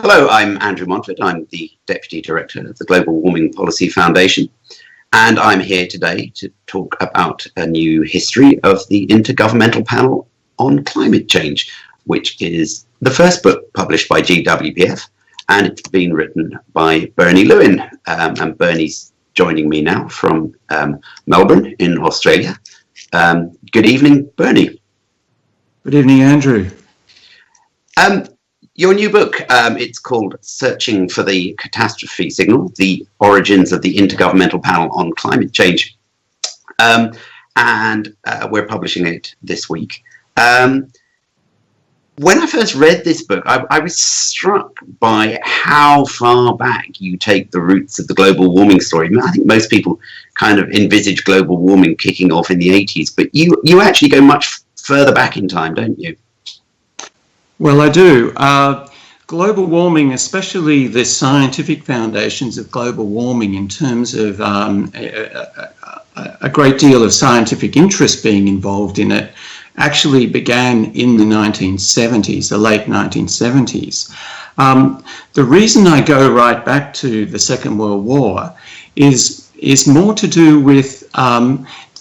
Hello, I'm Andrew Montford. I'm the Deputy Director of the Global Warming Policy Foundation, and I'm here today to talk about a new history of the Intergovernmental Panel on Climate Change, which is the first book published by GWPF, and it's been written by Bernie Lewin. And Bernie's joining me now from Melbourne in Australia. Good evening, Bernie. Good evening, Andrew. Your new book, it's called Searching for the Catastrophe Signal, The Origins of the Intergovernmental Panel on Climate Change. And we're publishing it this week. When I first read this book, I was struck by how far back you take the roots of the global warming story. I think most people kind of envisage global warming kicking off in the 80s, but you actually go much further back in time, don't you? Well, I do. Global warming, especially the scientific foundations of global warming in terms of a great deal of scientific interest being involved in it, actually began in the 1970s, the late 1970s. The reason I go right back to the Second World War is more to do with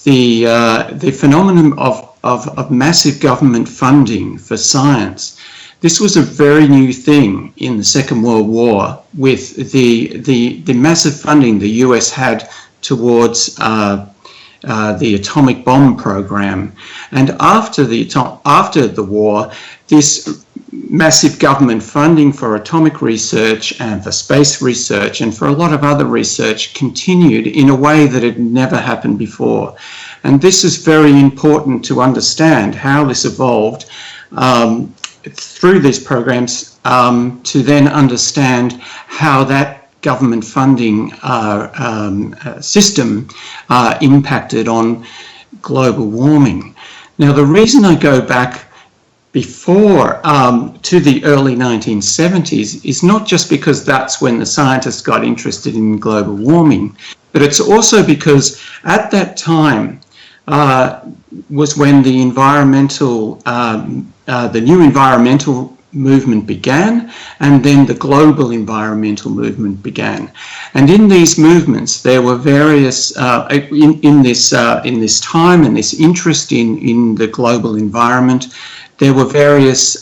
the phenomenon of massive government funding for science. This was a very new thing in the Second World War, with the massive funding the US had towards the atomic bomb program. And after the war, this massive government funding for atomic research and for space research and for a lot of other research continued in a way that had never happened before. And this is very important to understand how this evolved through these programs to then understand how that government funding system impacted on global warming. Now, the reason I go back before to the early 1970s is not just because that's when the scientists got interested in global warming, but it's also because at that time was when the new environmental movement began, and then the global environmental movement began. And in these movements, there were various in this time and this interest in the global environment. There were various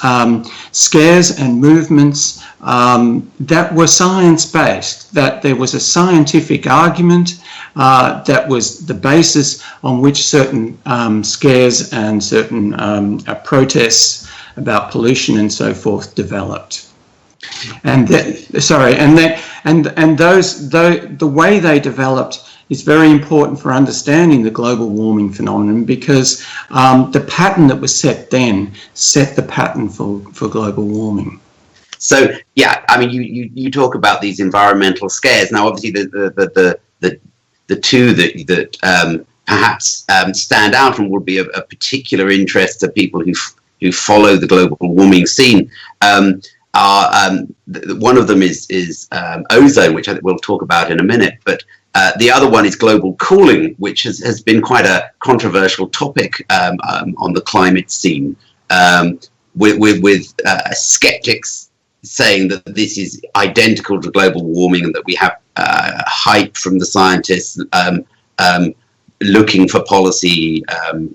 scares and movements that were science-based, that there was a scientific argument that was the basis on which certain scares and certain protests about pollution and so forth developed. And the way they developed is very important for understanding the global warming phenomenon, because the pattern that was set then set the pattern for global warming. So, yeah, I mean, you talk about these environmental scares. Now, obviously, the two that perhaps stand out and would be of particular interest to people who follow the global warming scene are one of them is ozone, which I think we'll talk about in a minute, but the other one is global cooling, which has been quite a controversial topic on the climate scene, with skeptics saying that this is identical to global warming and that we have hype from the scientists looking for policy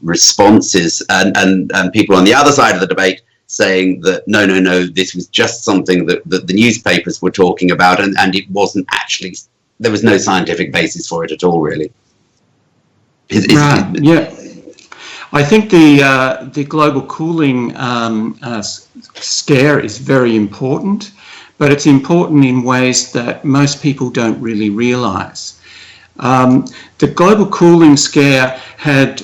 responses, and people on the other side of the debate saying that no, this was just something that the newspapers were talking about, and it wasn't actually, there was no scientific basis for it at all, really. Yeah. I think the global cooling scare is very important, but it's important in ways that most people don't really realize. The global cooling scare had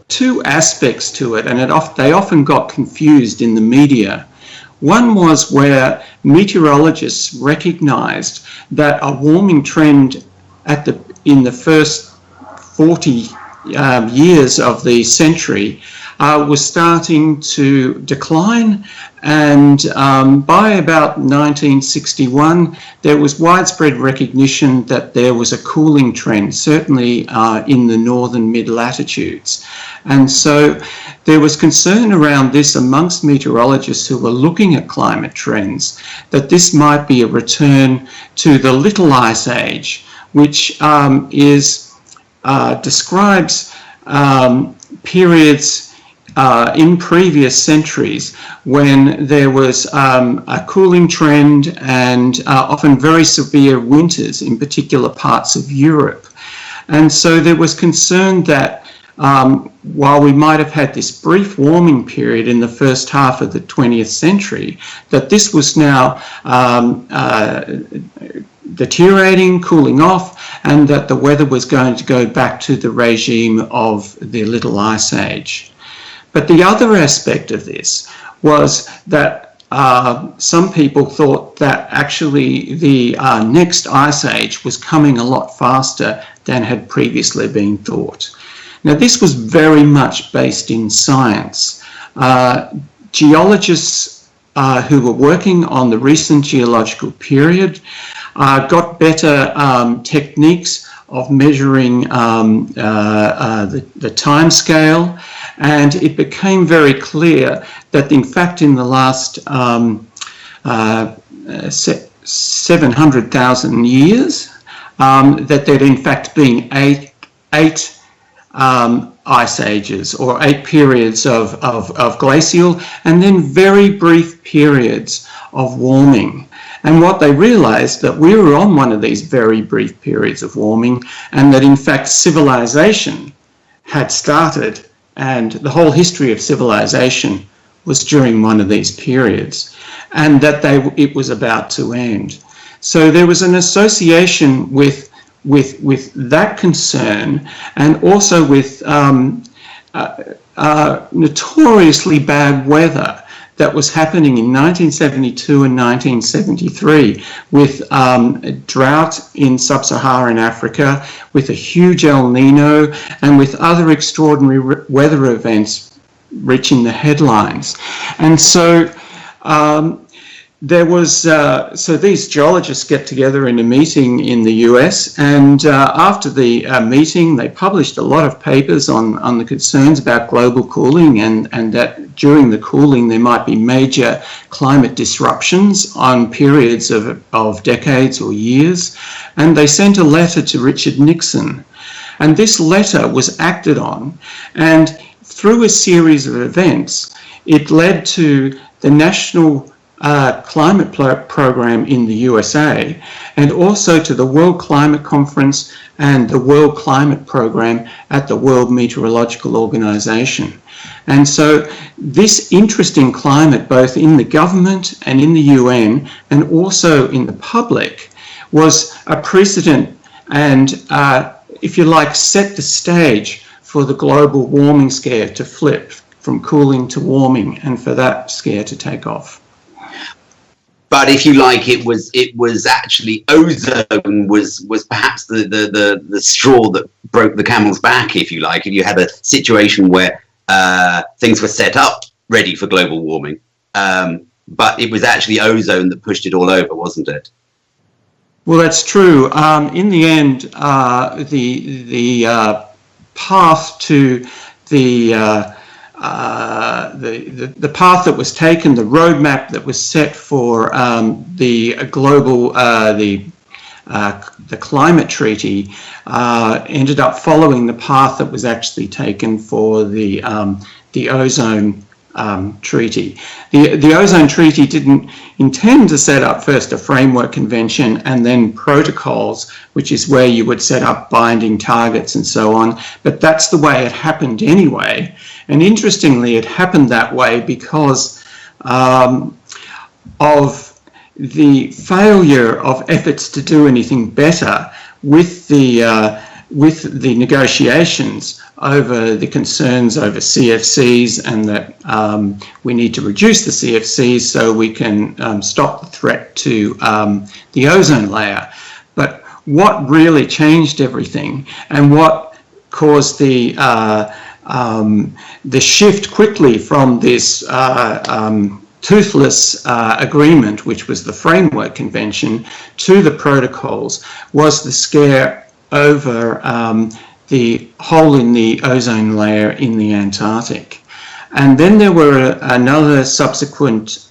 two aspects to it, and they often got confused in the media. One was where meteorologists recognized that a warming trend in the first 40 years of the century was starting to decline, and by about 1961 there was widespread recognition that there was a cooling trend, certainly in the northern mid-latitudes. And so there was concern around this amongst meteorologists who were looking at climate trends, that this might be a return to the Little Ice Age, which describes periods in previous centuries when there was a cooling trend and often very severe winters in particular parts of Europe. And so there was concern that while we might have had this brief warming period in the first half of the 20th century, that this was now deteriorating, cooling off, and that the weather was going to go back to the regime of the Little Ice Age. But the other aspect of this was that some people thought that actually the next ice age was coming a lot faster than had previously been thought. Now, this was very much based in science. Geologists who were working on the recent geological period got better techniques of measuring the time scale, and it became very clear that in fact in the last 700,000 years that there'd in fact been eight ice ages, or 8 periods of glacial, and then very brief periods of warming. And what they realized, that we were on one of these very brief periods of warming, and that in fact civilization had started, and the whole history of civilization was during one of these periods, and that it was about to end. So there was an association with that concern, and also with notoriously bad weather that was happening in 1972 and 1973, with drought in sub-Saharan Africa, with a huge El Nino, and with other extraordinary weather events reaching the headlines. And so there was, so these geologists get together in a meeting in the US, and after the meeting they published a lot of papers on the concerns about global cooling, and that during the cooling there might be major climate disruptions on periods of decades or years. And they sent a letter to Richard Nixon, and this letter was acted on, and through a series of events it led to the National Climate Program in the USA, and also to the World Climate Conference and the World Climate Program at the World Meteorological Organization. And so this interest in climate, both in the government and in the UN, and also in the public, was a precedent and, if you like, set the stage for the global warming scare to flip from cooling to warming, and for that scare to take off. But if you like, it was actually ozone was perhaps the straw that broke the camel's back, if you like. If you had a situation where things were set up ready for global warming, but it was actually ozone that pushed it all over, wasn't it? Well, that's true. In the end, the path to the path that was taken, the roadmap that was set for the global, the climate treaty, ended up following the path that was actually taken for the ozone treaty. The ozone treaty didn't intend to set up first a framework convention and then protocols, which is where you would set up binding targets and so on, but that's the way it happened anyway. And interestingly, it happened that way because of the failure of efforts to do anything better with the negotiations over the concerns over CFCs, and that we need to reduce the CFCs so we can stop the threat to the ozone layer. But what really changed everything, and what caused the shift quickly from this toothless agreement, which was the Framework Convention, to the protocols, was the scare over the hole in the ozone layer in the Antarctic. And then there were another subsequent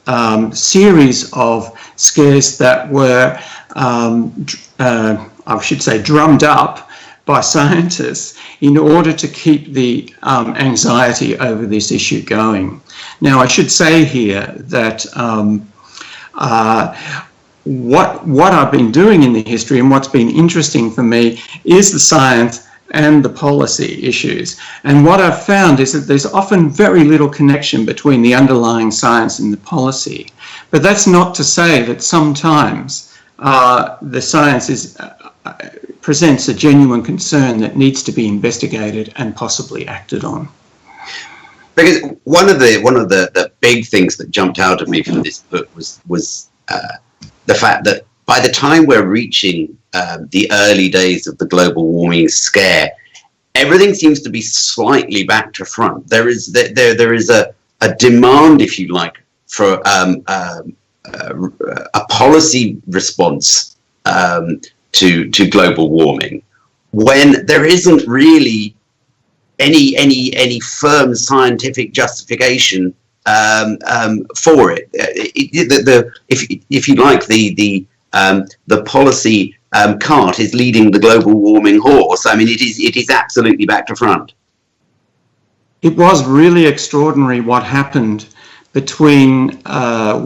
series of scares that were, I should say, drummed up by scientists in order to keep the anxiety over this issue going. Now, I should say here that what I've been doing in the history and what's been interesting for me is the science and the policy issues. And what I've found is that there's often very little connection between the underlying science and the policy. But that's not to say that sometimes the science presents a genuine concern that needs to be investigated and possibly acted on. Because one of the big things that jumped out at me from this book was the fact that by the time we're reaching the early days of the global warming scare, everything seems to be slightly back to front. There is a demand, if you like, for a policy response to global warming, when there isn't really any firm scientific justification for it. If you like, the policy cart is leading the global warming horse. I mean, it is absolutely back to front. It was really extraordinary what happened between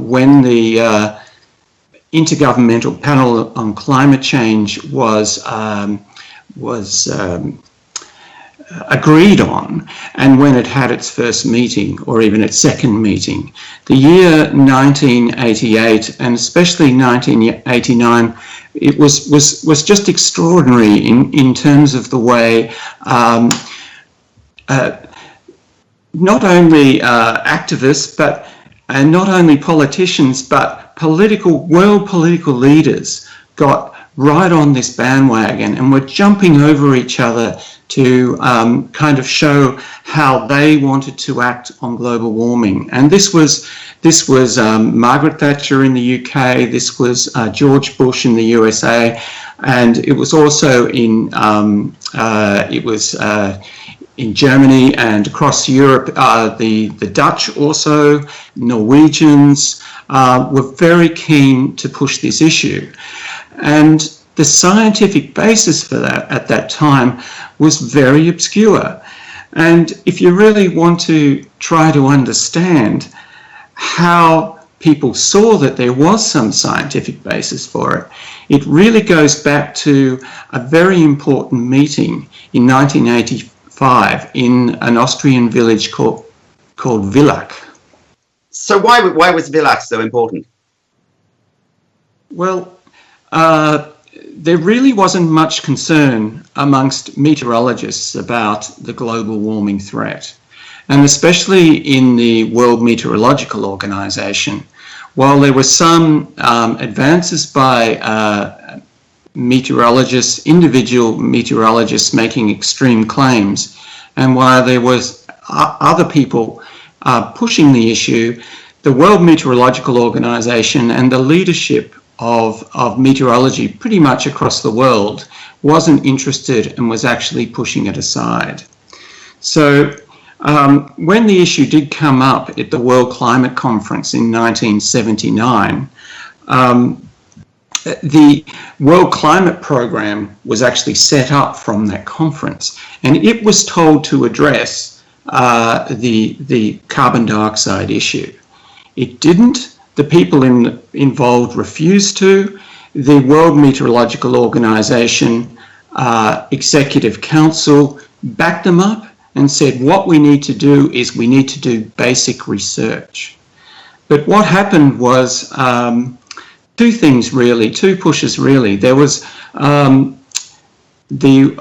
when the Intergovernmental Panel on Climate Change was agreed on, and when it had its first meeting, or even its second meeting. The year 1988, and especially 1989, it was just extraordinary in terms of the way not only activists, but and not only politicians, but world political leaders got right on this bandwagon and were jumping over each other to kind of show how they wanted to act on global warming. And this was Margaret Thatcher in the UK, this was George Bush in the USA, and it was also in Germany and across Europe. The Dutch also, Norwegians were very keen to push this issue. And the scientific basis for that at that time was very obscure. And if you really want to try to understand how people saw that there was some scientific basis for it, it really goes back to a very important meeting in 1985 in an Austrian village called Villach. So why was Villach so important? Well, there really wasn't much concern amongst meteorologists about the global warming threat. And especially in the World Meteorological Organization, while there were some advances by meteorologists, individual meteorologists making extreme claims, and while there was other people pushing the issue, the World Meteorological Organization and the leadership of meteorology pretty much across the world wasn't interested and was actually pushing it aside. So when the issue did come up at the World Climate Conference in 1979, the World Climate Program was actually set up from that conference, and it was told to address the carbon dioxide issue. It didn't. The people involved refused to. The World Meteorological Organization Executive Council backed them up and said, what we need to do is we need to do basic research. But what happened was two things really, two pushes really. There was the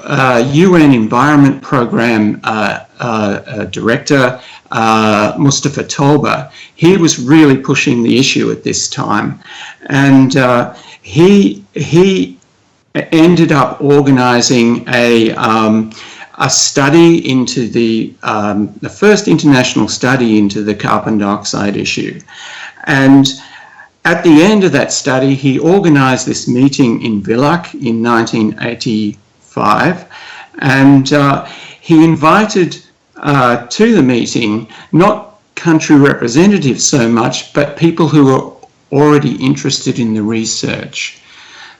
UN Environment Program Director, Mustafa Tolba. He was really pushing the issue at this time, and he ended up organising a a study into the first international study into the carbon dioxide issue. And at the end of that study, he organised this meeting in Villach in 1985, and he invited to the meeting not country representatives so much, but people who were already interested in the research.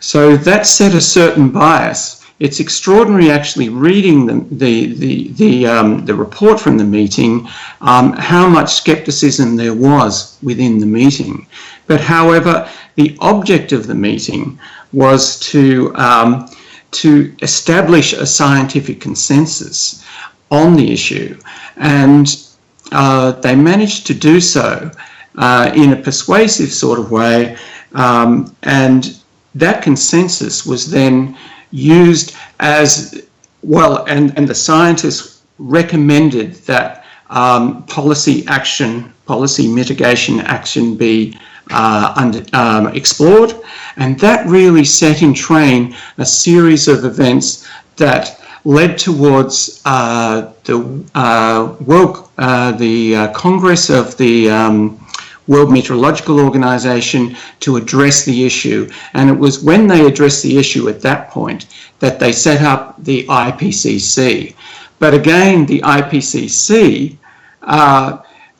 So that set a certain bias. It's extraordinary actually reading the report from the meeting, how much scepticism there was within the meeting. But however, the object of the meeting was to establish a scientific consensus on the issue, and they managed to do so in a persuasive sort of way, and that consensus was then used as well, and the scientists recommended that policy mitigation action be explored, and that really set in train a series of events that led towards the Congress of the World Meteorological Organization to address the issue. And it was when they addressed the issue at that point that they set up the IPCC. But again, the IPCC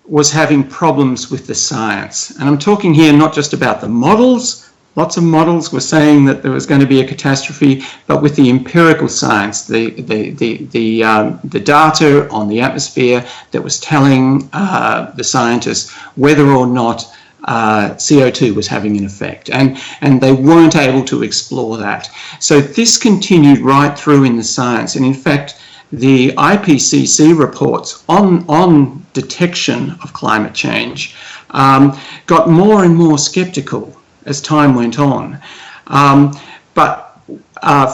was having problems with the science. And I'm talking here not just about the models. Lots of models were saying that there was going to be a catastrophe, but with the empirical science, the data on the atmosphere that was telling the scientists whether or not CO2 was having an effect, and they weren't able to explore that. So this continued right through in the science, and in fact, the IPCC reports on detection of climate change got more and more sceptical as time went on. But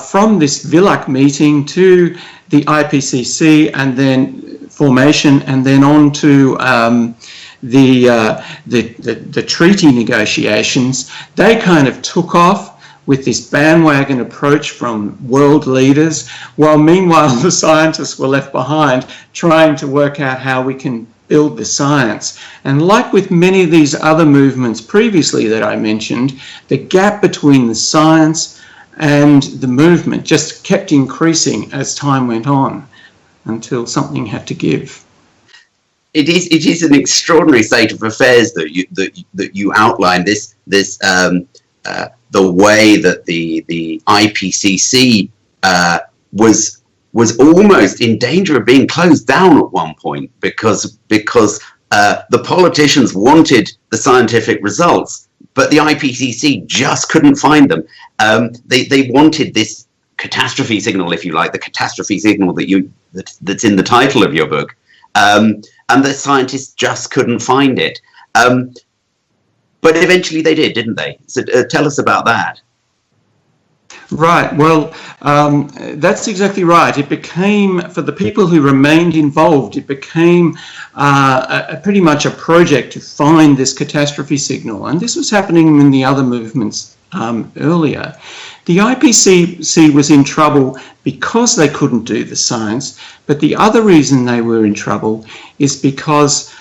from this Villach meeting to the IPCC and then formation, and then on to the treaty negotiations, they kind of took off with this bandwagon approach from world leaders, while meanwhile the scientists were left behind trying to work out how we can build the science. And like with many of these other movements previously that I mentioned, the gap between the science and the movement just kept increasing as time went on until something had to give. It is an extraordinary state of affairs that you outline. The way that the IPCC was almost in danger of being closed down at one point because the politicians wanted the scientific results, but the IPCC just couldn't find them. They wanted this catastrophe signal, if you like, the catastrophe signal that's in the title of your book, and the scientists just couldn't find it. But eventually they did, didn't they? So tell us about that. Right, well, that's exactly right. It became, for the people who remained involved, it became pretty much a project to find this catastrophe signal. And this was happening in the other movements earlier. The IPCC was in trouble because they couldn't do the science, but the other reason they were in trouble is because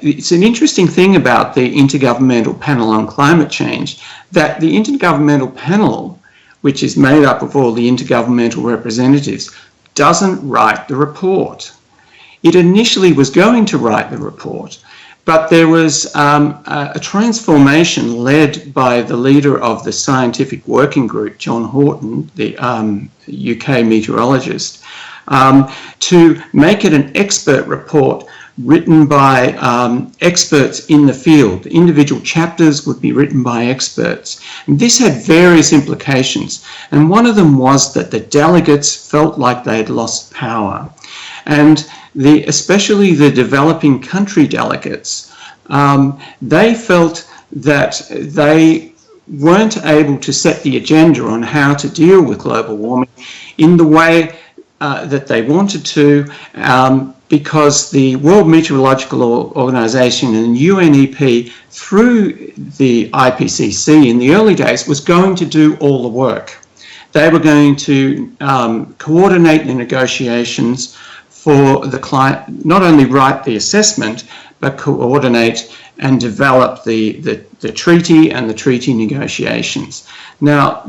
it's an interesting thing about the Intergovernmental Panel on Climate Change, that the Intergovernmental Panel, which is made up of all the intergovernmental representatives, doesn't write the report. It initially was going to write the report, but there was a transformation led by the leader of the scientific working group, John Horton, the UK meteorologist, to make it an expert report written by experts in the field. Individual chapters would be written by experts. And this had various implications. And one of them was that the delegates felt like they had lost power. And especially the developing country delegates, they felt that they weren't able to set the agenda on how to deal with global warming in the way that they wanted to, because the World Meteorological Organization and UNEP, through the IPCC in the early days, was going to do all the work. they were going to coordinate the negotiations for the client, not only write the assessment, but coordinate and develop the treaty and the treaty negotiations. Now,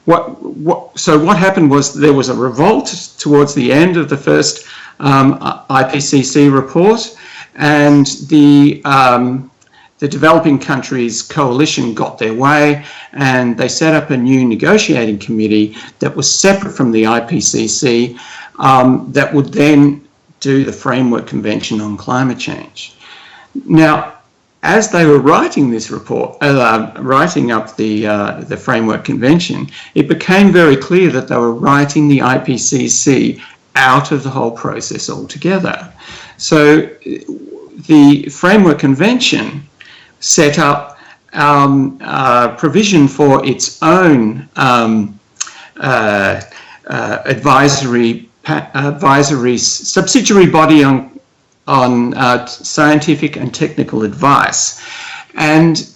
what happened was there was a revolt towards the end of the first IPCC report, and the developing countries coalition got their way, and they set up a new negotiating committee that was separate from the IPCC that would then do the Framework Convention on Climate Change. Now, as they were writing this report, writing up the Framework Convention, it became very clear that they were writing the IPCC out of the whole process altogether. So the Framework Convention set up provision for its own advisory subsidiary body on scientific and technical advice, and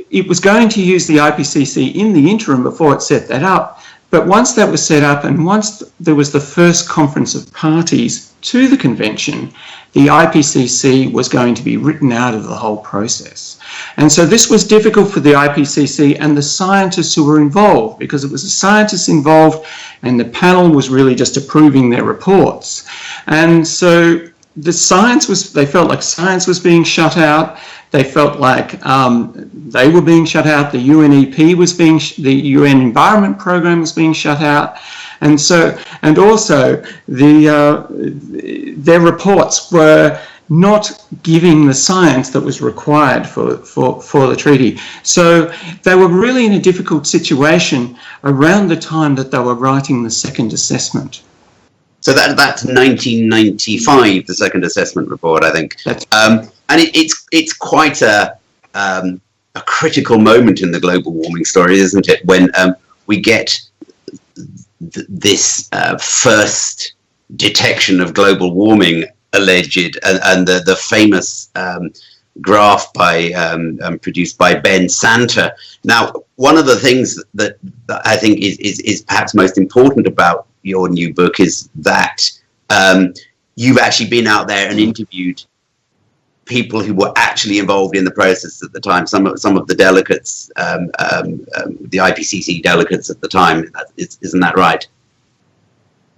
it was going to use the IPCC in the interim before it set that up. But once that was set up, and once there was the first conference of parties to the convention, the IPCC was going to be written out of the whole process. And so this was difficult for the IPCC and the scientists who were involved, because it was the scientists involved and the panel was really just approving their reports. And so the science was, they felt like science was being shut out. They felt like they were being shut out. The UNEP was being, the UN Environment Program was being shut out. And so, and also their reports were not giving the science that was required for the treaty. So they were really in a difficult situation around the time that they were writing the second assessment. So that's 1995, the second assessment report, I think. And it's quite a critical moment in the global warming story, isn't it? When we get this first detection of global warming alleged, and the famous graph produced by Ben Santa. Now, one of the things that I think is perhaps most important about your new book is that you've actually been out there and interviewed people who were actually involved in the process at the time. Some of the delegates, the IPCC delegates at the time. Isn't that right?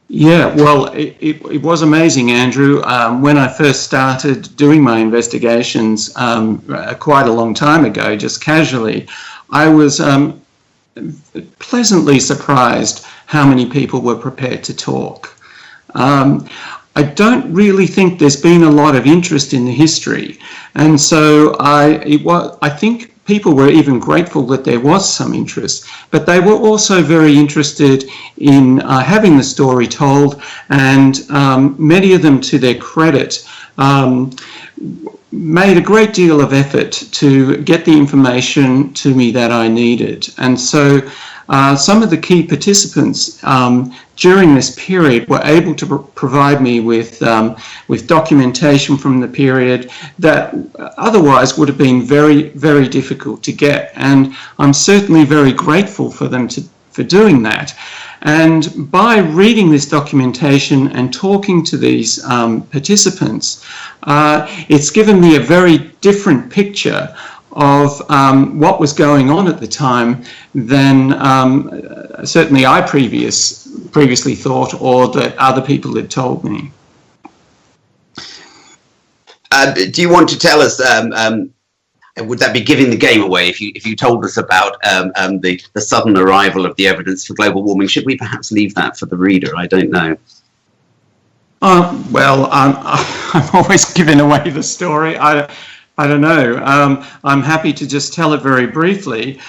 Yeah, well, it was amazing, Andrew. When I first started doing my investigations quite a long time ago, just casually, I was pleasantly surprised how many people were prepared to talk. I don't really think there's been a lot of interest in the history, and so I think people were even grateful that there was some interest, but they were also very interested in having the story told, and many of them, to their credit, made a great deal of effort to get the information to me that I needed. And so some of the key participants during this period were able to provide me with documentation from the period that otherwise would have been very, very difficult to get. And I'm certainly very grateful for them for doing that. And by reading this documentation and talking to these participants, it's given me a very different picture of what was going on at the time than certainly I previously thought, or that other people had told me. Do you want to tell us, would that be giving the game away if you told us about the sudden arrival of the evidence for global warming? Should we perhaps leave that for the reader? I don't know. Well, I'm always giving away the story. I don't know. I'm happy to just tell it very briefly.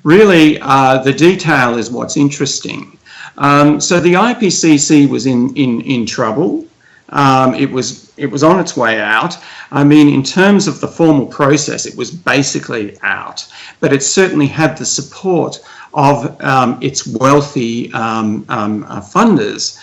Really, the detail is what's interesting. So the IPCC was in trouble. It was on its way out. I mean, in terms of the formal process, it was basically out, but it certainly had the support of its wealthy funders.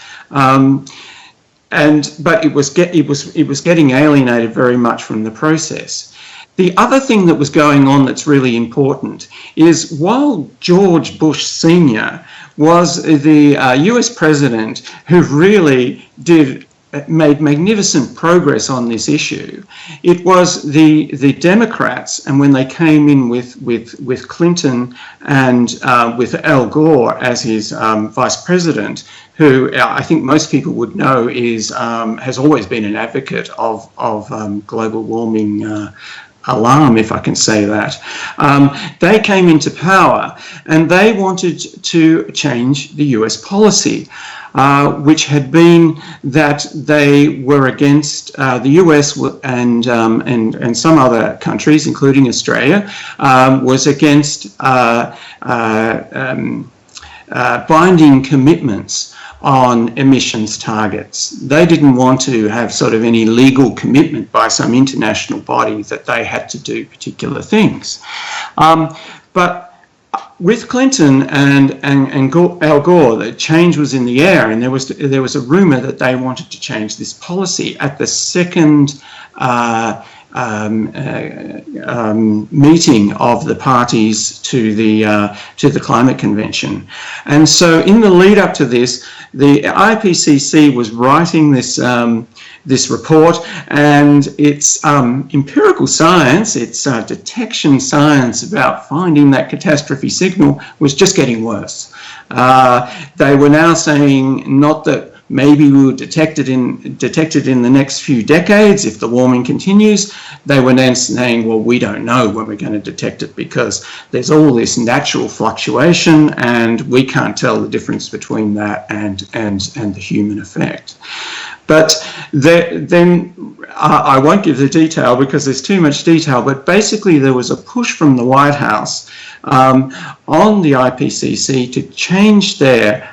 But it was getting alienated very much from the process. the other thing that was going on that's really important is while George Bush Sr. was the US president who really made magnificent progress on this issue, it was the Democrats, and when they came in with Clinton and with Al Gore as his vice president, who I think most people would know has always been an advocate of global warming alarm, if I can say that. They came into power and they wanted to change the US policy, which had been that they were against the US and some other countries, including Australia, was against binding commitments on emissions targets. They didn't want to have sort of any legal commitment by some international body that they had to do particular things. But with Clinton and Al Gore, the change was in the air, and there was a rumor that they wanted to change this policy at the second meeting of the parties to the climate convention. And so in the lead up to this, the IPCC was writing this report, and its empirical science, its detection science about finding that catastrophe signal was just getting worse. They were now saying not that maybe we will detect it in the next few decades if the warming continues. They were then saying, well, we don't know when we're going to detect it because there's all this natural fluctuation and we can't tell the difference between that and the human effect. But then I won't give the detail because there's too much detail, but basically there was a push from the White House on the IPCC to change their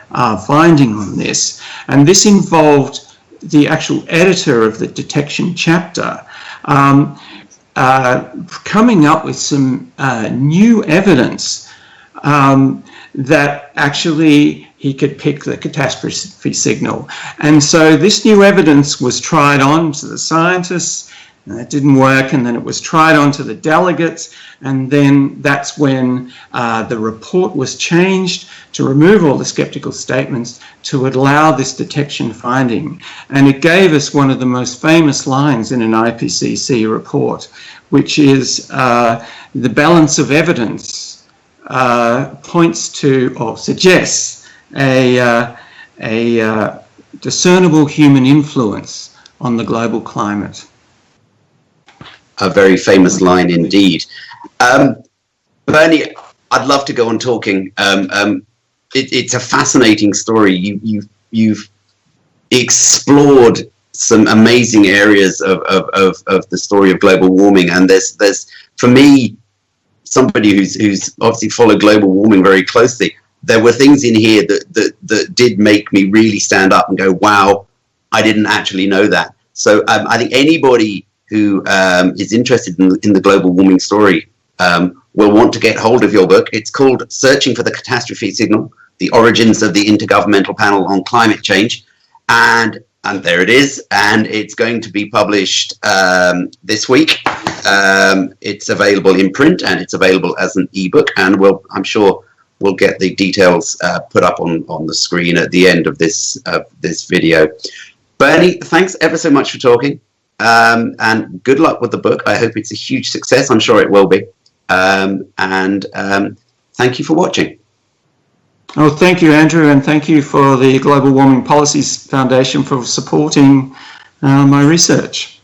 finding on this, and this involved the actual editor of the detection chapter coming up with some new evidence that actually he could pick the catastrophe signal. And so this new evidence was tried on to the scientists, and that didn't work, and then it was tried on to the delegates, and then that's when the report was changed to remove all the skeptical statements to allow this detection finding. And it gave us one of the most famous lines in an IPCC report, which is the balance of evidence points to or suggests a discernible human influence on the global climate. A very famous line indeed. Bernie, I'd love to go on talking. It's a fascinating story. You've explored some amazing areas of the story of global warming, and there's for me, somebody who's obviously followed global warming very closely, there were things in here that did make me really stand up and go, wow, I didn't actually know that. So I think anybody who is interested in the global warming story will want to get hold of your book. It's called Searching for the Catastrophe Signal, The Origins of the Intergovernmental Panel on Climate Change. And there it is. And it's going to be published this week. It's available in print and it's available as an ebook. And I'm sure we'll get the details put up on the screen at the end of this video. Bernie, thanks ever so much for talking. And good luck with the book. I hope it's a huge success. I'm sure it will be. Thank you for watching. Oh, thank you, Andrew, and thank you for the Global Warming Policies Foundation for supporting my research.